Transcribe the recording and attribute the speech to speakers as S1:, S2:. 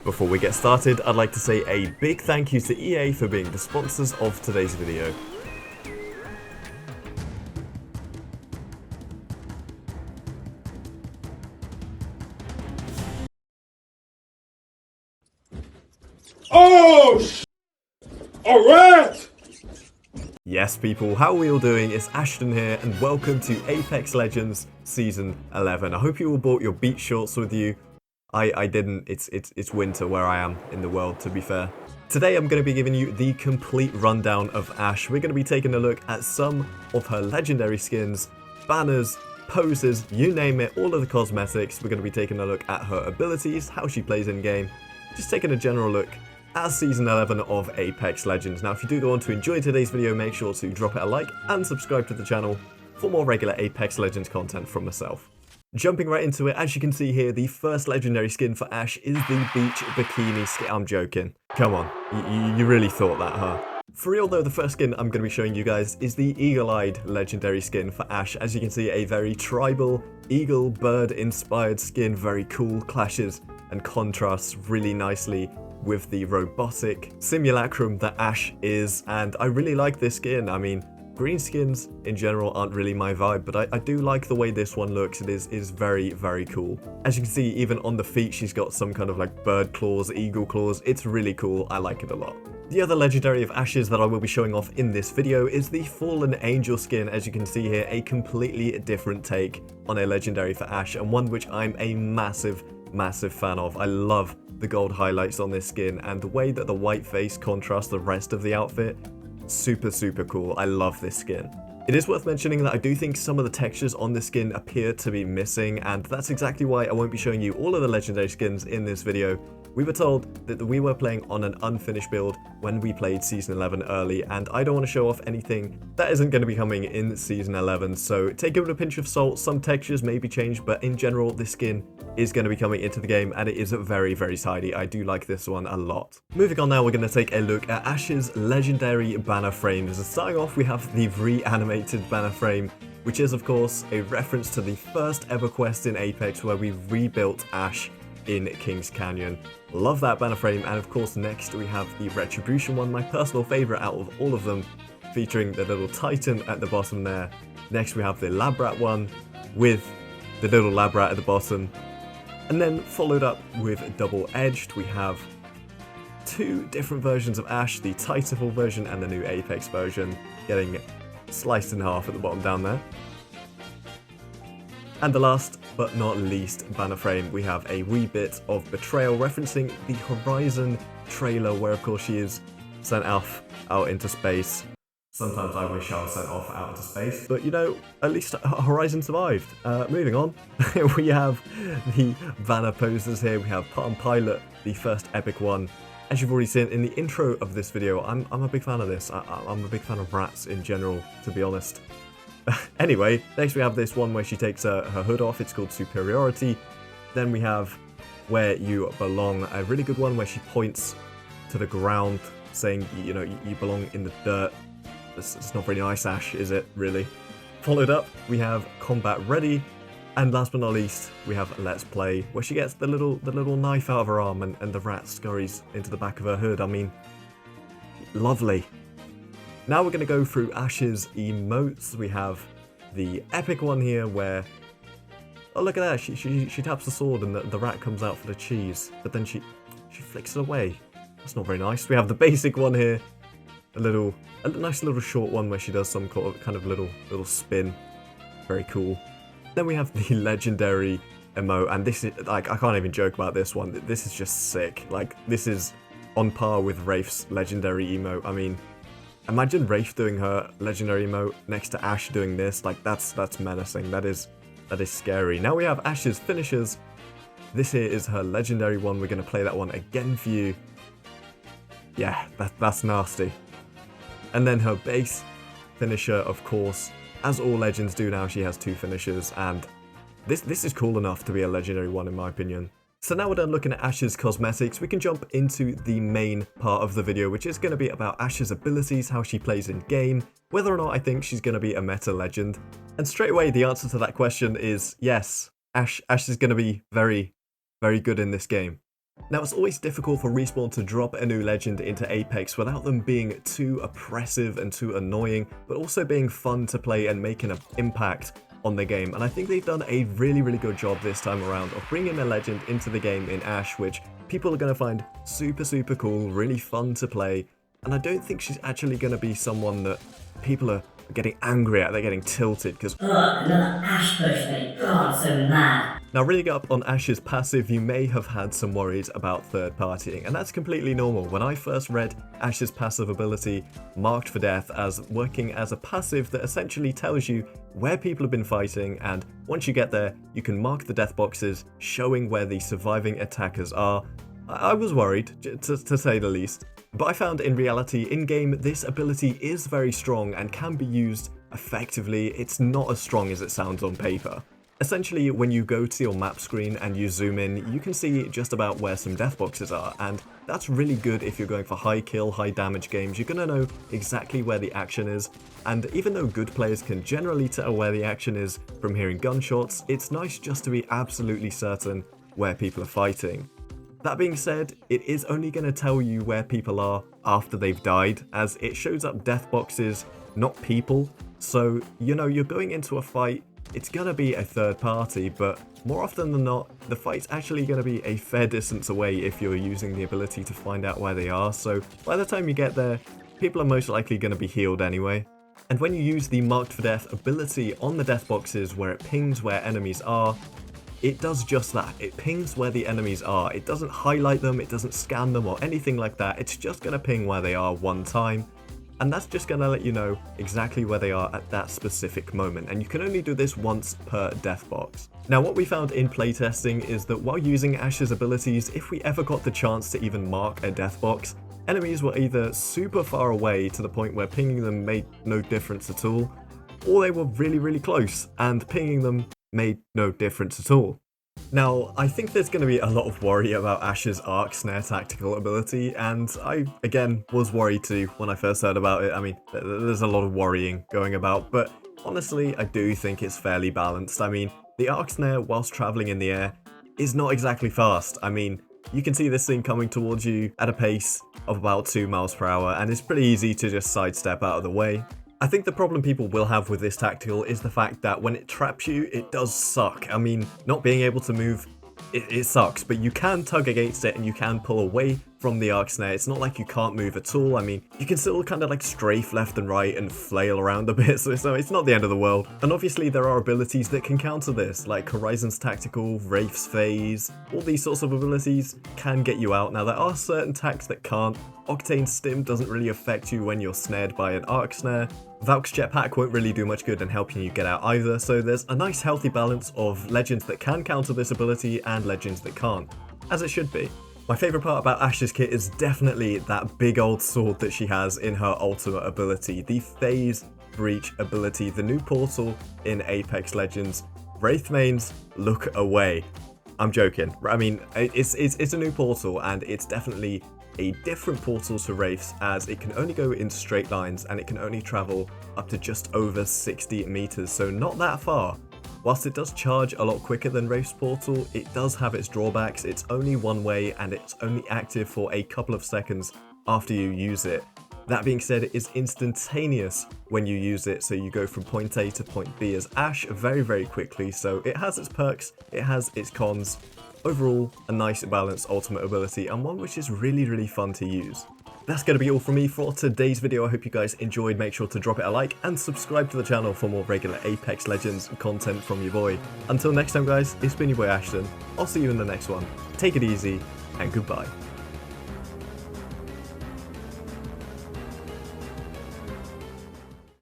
S1: Before we get started, I'd like to say a big thank you to EA for being the sponsors of today's video.
S2: Oh, alright!
S1: Yes people, how are we all doing? It's Ashton here and welcome to Apex Legends Season 11. I hope you all brought your beach shorts with you. I didn't. It's winter where I am in the world, to be fair. Today I'm going to be giving you the complete rundown of Ash. We're going to be taking a look at some of her legendary skins, banners, poses, you name it, all of the cosmetics. We're going to be taking a look at her abilities, how she plays in game, just taking a general look at Season 11 of Apex Legends. Now if you do want to enjoy today's video, make sure to drop it a like and subscribe to the channel for more regular Apex Legends content from myself. Jumping right into it, as you can see here, the first legendary skin for Ash is the beach bikini skin. I'm joking. Come on, you really thought that, huh? For real though, the first skin I'm going to be showing you guys is the eagle-eyed legendary skin for Ash. As you can see, a very tribal, eagle, bird-inspired skin, very cool, clashes and contrasts really nicely with the robotic simulacrum that Ash is, and I really like this skin. I mean, green skins in general aren't really my vibe, but I do like the way this one looks. It is very, very cool. As you can see, even on the feet, she's got some kind of like bird claws, eagle claws. It's really cool. I like it a lot. The other legendary of Ash's that I will be showing off in this video is the Fallen Angel skin. As you can see here, a completely different take on a legendary for Ash, and one which I'm a massive fan of. I love the gold highlights on this skin, and the way that the white face contrasts the rest of the outfit. Super cool. I love this skin. It is worth mentioning that I do think some of the textures on this skin appear to be missing, and that's exactly why I won't be showing you all of the legendary skins in this video. We were told that we were playing on an unfinished build when we played Season 11 early, and I don't want to show off anything that isn't going to be coming in Season 11, so take it with a pinch of salt. Some textures may be changed, but in general, this skin is going to be coming into the game, and it is very tidy. I do like this one a lot. Moving on now, we're going to take a look at Ash's legendary banner frames. And starting off, we have the reanimated banner frame, which is of course a reference to the first ever quest in Apex where we rebuilt Ash in Kings Canyon. Love that banner frame. And of course, next we have the Retribution one, my personal favorite out of all of them, featuring the little Titan at the bottom there. Next we have the Lab Rat one with the little Lab Rat at the bottom. And then followed up with Double Edged, we have two different versions of Ash, the Titanfall version and the new Apex version, getting sliced in half at the bottom down there. And the last but not least banner frame, we have a wee bit of Betrayal, referencing the Horizon trailer, where of course she is sent off out into space. Sometimes I wish I was sent off out into space, but you know, at least Horizon survived. Moving on, we have the banner poses here. We have Palm Pilot, the first epic one. As you've already seen in the intro of this video, I'm a big fan of this. I'm a big fan of rats in general, to be honest. Anyway, next we have this one where she takes her hood off. It's called Superiority. Then we have Where You Belong, a really good one where she points to the ground, saying, you know, you belong in the dirt. It's not very nice, Ash, is it, really? Followed up, we have Combat Ready. And last but not least, we have Let's Play, where she gets the little knife out of her arm and the rat scurries into the back of her hood. I mean, lovely. Now we're going to go through Ash's emotes. We have the epic one here where, oh look at that, she taps the sword and the rat comes out for the cheese, but then she flicks it away. That's not very nice. We have the basic one here, a nice little short one where she does some kind of little spin. Very cool. Then we have the legendary emote, and this is, like, I can't even joke about this one. This is just sick. Like, this is on par with Wraith's legendary emote. I mean, imagine Wraith doing her legendary emote next to Ash doing this. Like, that's menacing. That is scary. Now we have Ash's finishers. This here is her legendary one. We're going to play that one again for you. Yeah, that's nasty. And then her base finisher, of course, as all legends do now, she has two finishers, and this is cool enough to be a legendary one in my opinion. So now we're done looking at Ash's cosmetics, we can jump into the main part of the video, which is going to be about Ash's abilities, how she plays in game, whether or not I think she's going to be a meta legend. And straight away, the answer to that question is yes, Ash is going to be very good in this game. Now, it's always difficult for Respawn to drop a new legend into Apex without them being too oppressive and too annoying, but also being fun to play and making an impact on the game. And I think they've done a really good job this time around of bringing a legend into the game in Ash, which people are going to find super cool, really fun to play. And I don't think she's actually going to be someone that people are getting angry at, they're getting tilted, because
S3: another Ash push me, God, I'm so mad.
S1: Now, reading up on Ash's passive, you may have had some worries about third partying, and that's completely normal. When I first read Ash's passive ability, Marked for Death, as working as a passive that essentially tells you where people have been fighting, and once you get there, you can mark the death boxes, showing where the surviving attackers are, I was worried, to say the least. But I found in reality, in-game, this ability is very strong and can be used effectively. It's not as strong as it sounds on paper. Essentially, when you go to your map screen and you zoom in, you can see just about where some death boxes are, and that's really good if you're going for high kill, high damage games. You're going to know exactly where the action is, and even though good players can generally tell where the action is from hearing gunshots, it's nice just to be absolutely certain where people are fighting. That being said, it is only going to tell you where people are after they've died, as it shows up death boxes, not people. So, you know, you're going into a fight, it's going to be a third party, but more often than not, the fight's actually going to be a fair distance away if you're using the ability to find out where they are. So by the time you get there, people are most likely going to be healed anyway. And when you use the Marked for Death ability on the death boxes where it pings where enemies are, it does just that. It pings where the enemies are. It doesn't highlight them, it doesn't scan them or anything like that. It's just going to ping where they are one time. And that's just going to let you know exactly where they are at that specific moment. And you can only do this once per death box. Now, what we found in playtesting is that while using Ash's abilities, if we ever got the chance to even mark a death box, enemies were either super far away to the point where pinging them made no difference at all, or they were really close and pinging them made no difference at all. Now, I think there's going to be a lot of worry about Ash's arc snare tactical ability, and I, again, was worried too when I first heard about it. I mean, there's a lot of worrying going about, but honestly, I do think it's fairly balanced. I mean, the arc snare, whilst traveling in the air, is not exactly fast. I mean, you can see this thing coming towards you at a pace of about 2 miles per hour, and it's pretty easy to just sidestep out of the way. I think the problem people will have with this tactical is the fact that when it traps you, it does suck. I mean, not being able to move, it sucks, but you can tug against it and you can pull away from the arc snare. It's not like you can't move at all. I mean, you can still kind of like strafe left and right and flail around a bit, so it's not the end of the world. And obviously there are abilities that can counter this, like Horizon's Tactical, Wraith's Phase. All these sorts of abilities can get you out. Now, there are certain tacks that can't. Octane's Stim doesn't really affect you when you're snared by an arc snare. Valk's Jetpack won't really do much good in helping you get out either, so there's a nice healthy balance of legends that can counter this ability and legends that can't, as it should be. My favourite part about Ash's kit is definitely that big old sword that she has in her ultimate ability, the Phase Breach ability, the new portal in Apex Legends. Wraith mains, look away. I'm joking. I mean, it's a new portal, and it's definitely a different portal to Wraiths, as it can only go in straight lines and it can only travel up to just over 60 meters, so not that far. Whilst it does charge a lot quicker than Wraith's portal, it does have its drawbacks. It's only one way and it's only active for a couple of seconds after you use it. That being said, it is instantaneous when you use it, so you go from point A to point B as Ash very quickly, so it has its perks, it has its cons. Overall, a nice balanced ultimate ability, and one which is really fun to use. That's going to be all from me for today's video. I hope you guys enjoyed. Make sure to drop it a like and subscribe to the channel for more regular Apex Legends content from your boy. Until next time guys, it's been your boy Ashton. I'll see you in the next one. Take it easy and goodbye.